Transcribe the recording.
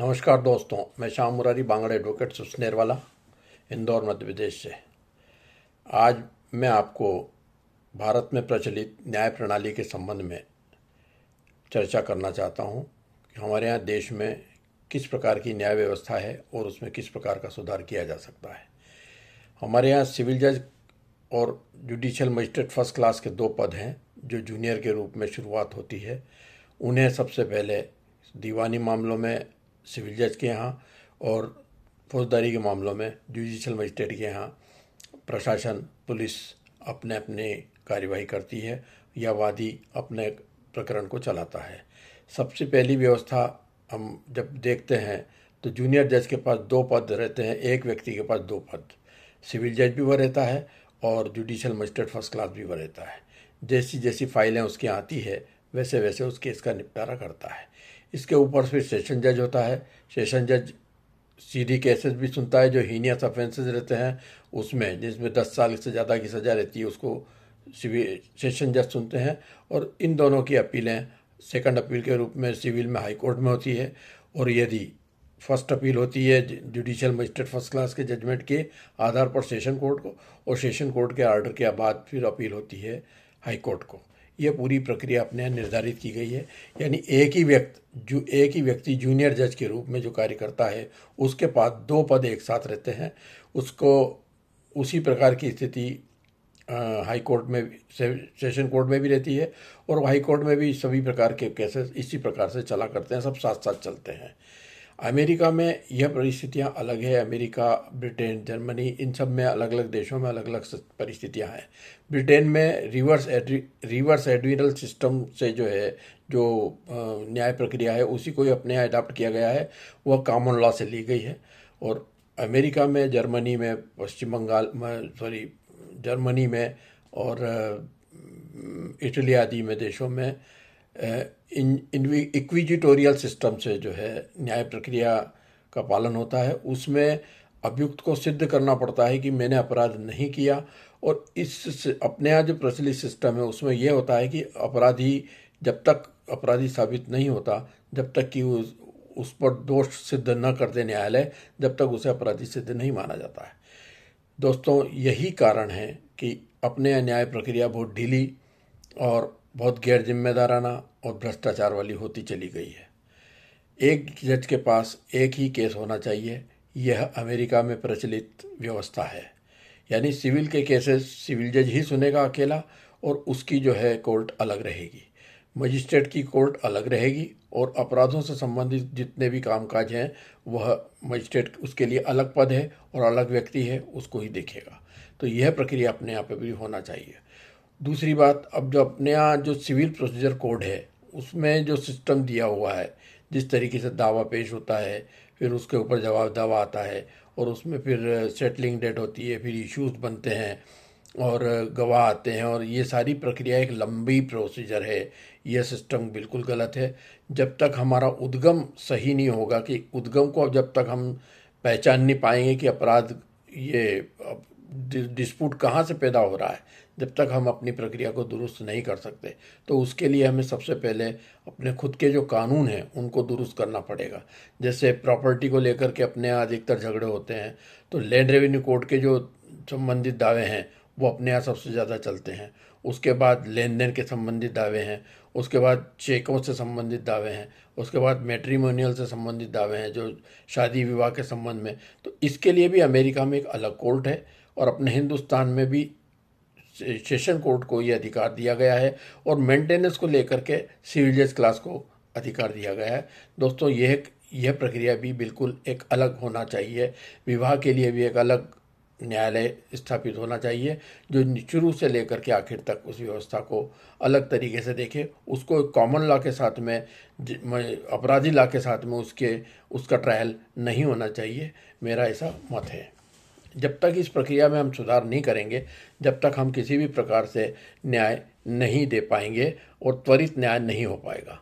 नमस्कार दोस्तों, मैं श्याम मुरारी बांगड़ एडवोकेट सुसनेर वाला, इंदौर मध्य प्रदेश से। आज मैं आपको भारत में प्रचलित न्याय प्रणाली के संबंध में चर्चा करना चाहता हूं कि हमारे यहाँ देश में किस प्रकार की न्याय व्यवस्था है और उसमें किस प्रकार का सुधार किया जा सकता है। हमारे यहाँ सिविल जज और जुडिशियल मजिस्ट्रेट फर्स्ट क्लास के दो पद हैं जो जूनियर के रूप में शुरुआत होती है। उन्हें सबसे पहले दीवानी मामलों में सिविल जज के यहाँ और फौजदारी के मामलों में जुडिशियल मजिस्ट्रेट के यहाँ प्रशासन, पुलिस अपने अपने कार्यवाही करती है या वादी अपने प्रकरण को चलाता है। सबसे पहली व्यवस्था हम जब देखते हैं तो जूनियर जज के पास दो पद रहते हैं, एक व्यक्ति के पास दो पद। सिविल जज भी वह रहता है और जुडिशियल मजिस्ट्रेट फर्स्ट क्लास भी वह रहता है। जैसी जैसी फाइलें उसकी आती है वैसे वैसे उस केस का निपटारा करता है। इसके ऊपर फिर सेशन जज होता है। सेशन जज सीधी केसेस भी सुनता है जो हीनियस ऑफेंसेस रहते हैं, उसमें जिसमें 10 साल से ज़्यादा की सज़ा रहती है उसको सेशन जज सुनते हैं। और इन दोनों की अपीलें सेकंड अपील के रूप में सिविल में हाई कोर्ट में होती है, और यदि फर्स्ट अपील होती है जुडिशियल मजिस्ट्रेट फर्स्ट क्लास के जजमेंट के आधार पर सेशन कोर्ट को, और सेशन कोर्ट के आर्डर के बाद फिर अपील होती है हाई कोर्ट को। यह पूरी प्रक्रिया अपने यहाँ निर्धारित की गई है। यानी एक ही व्यक्ति जूनियर जज के रूप में जो कार्य करता है उसके पास दो पद एक साथ रहते हैं। उसको उसी प्रकार की स्थिति हाई कोर्ट में, सेशन कोर्ट में भी रहती है, और हाई कोर्ट में भी सभी प्रकार के केसेस इसी प्रकार से चला करते हैं, सब साथ साथ चलते हैं। अमेरिका में यह परिस्थितियाँ अलग है। अमेरिका, ब्रिटेन, जर्मनी, इन सब में अलग अलग देशों में अलग अलग परिस्थितियाँ हैं। ब्रिटेन में रिवर्स एड्मिरल सिस्टम से जो न्याय प्रक्रिया है उसी को ही अपने यहाँ अडाप्ट किया गया है, वह कॉमन लॉ से ली गई है। और अमेरिका में, जर्मनी में, जर्मनी में और इटली आदि में देशों में इक्विजिटोरियल सिस्टम से जो है न्याय प्रक्रिया का पालन होता है। उसमें अभियुक्त को सिद्ध करना पड़ता है कि मैंने अपराध नहीं किया, और इस अपने यहाँ जो प्रचलित सिस्टम है उसमें यह होता है कि अपराधी जब तक अपराधी साबित नहीं होता, जब तक कि उस पर दोष सिद्ध न कर दे न्यायालय, जब तक उसे अपराधी सिद्ध नहीं माना जाता है। दोस्तों, यही कारण है कि अपने यहाँ न्याय प्रक्रिया बहुत ढीली और बहुत गैर जिम्मेदाराना और भ्रष्टाचार वाली होती चली गई है। एक जज के पास एक ही केस होना चाहिए, यह अमेरिका में प्रचलित व्यवस्था है। यानी सिविल के केसेस सिविल जज ही सुनेगा अकेला, और उसकी जो है कोर्ट अलग रहेगी। मजिस्ट्रेट की कोर्ट अलग रहेगी, और अपराधों से संबंधित जितने भी कामकाज हैं वह मजिस्ट्रेट, उसके लिए अलग पद है और अलग व्यक्ति है, उसको ही देखेगा। तो यह प्रक्रिया अपने यहाँ पे भी होना चाहिए। दूसरी बात, अब जो अपने यहाँ जो सिविल प्रोसीजर कोड है उसमें जो सिस्टम दिया हुआ है, जिस तरीके से दावा पेश होता है, फिर उसके ऊपर जवाब दावा आता है, और उसमें फिर सेटलिंग डेट होती है, फिर इश्यूज बनते हैं और गवाह आते हैं, और ये सारी प्रक्रिया एक लंबी प्रोसीजर है। यह सिस्टम बिल्कुल गलत है। जब तक हमारा उद्गम सही नहीं होगा, कि उद्गम को जब तक हम पहचान नहीं पाएंगे कि अपराध, ये डिस्प्यूट कहाँ से पैदा हो रहा है, जब तक हम अपनी प्रक्रिया को दुरुस्त नहीं कर सकते, तो उसके लिए हमें सबसे पहले अपने खुद के जो कानून हैं उनको दुरुस्त करना पड़ेगा। जैसे प्रॉपर्टी को लेकर के अपने यहाँ अधिकतर झगड़े होते हैं, तो लैंड रेवेन्यू कोड के जो संबंधित दावे हैं वो अपने यहाँ सबसे ज़्यादा चलते हैं। उसके बाद लेन देन के संबंधित दावे हैं, उसके बाद चेकों से संबंधित दावे हैं, उसके बाद मैट्रिमोनियल से संबंधित दावे हैं जो शादी विवाह के संबंध में। तो इसके लिए भी अमेरिका में एक अलग कोर्ट है, और अपने हिंदुस्तान में भी सेशन कोर्ट को ये अधिकार दिया गया है, और मेंटेनेंस को लेकर के सिविल जज क्लास को अधिकार दिया गया है। दोस्तों, यह प्रक्रिया भी बिल्कुल एक अलग होना चाहिए। विवाह के लिए भी एक अलग न्यायालय स्थापित होना चाहिए जो शुरू से लेकर के आखिर तक उस व्यवस्था को अलग तरीके से देखे। उसको एक कॉमन लॉ के साथ में, अपराधी लॉ के साथ में उसका ट्रायल नहीं होना चाहिए, मेरा ऐसा मत है। जब तक इस प्रक्रिया में हम सुधार नहीं करेंगे, जब तक हम किसी भी प्रकार से न्याय नहीं दे पाएंगे और त्वरित न्याय नहीं हो पाएगा।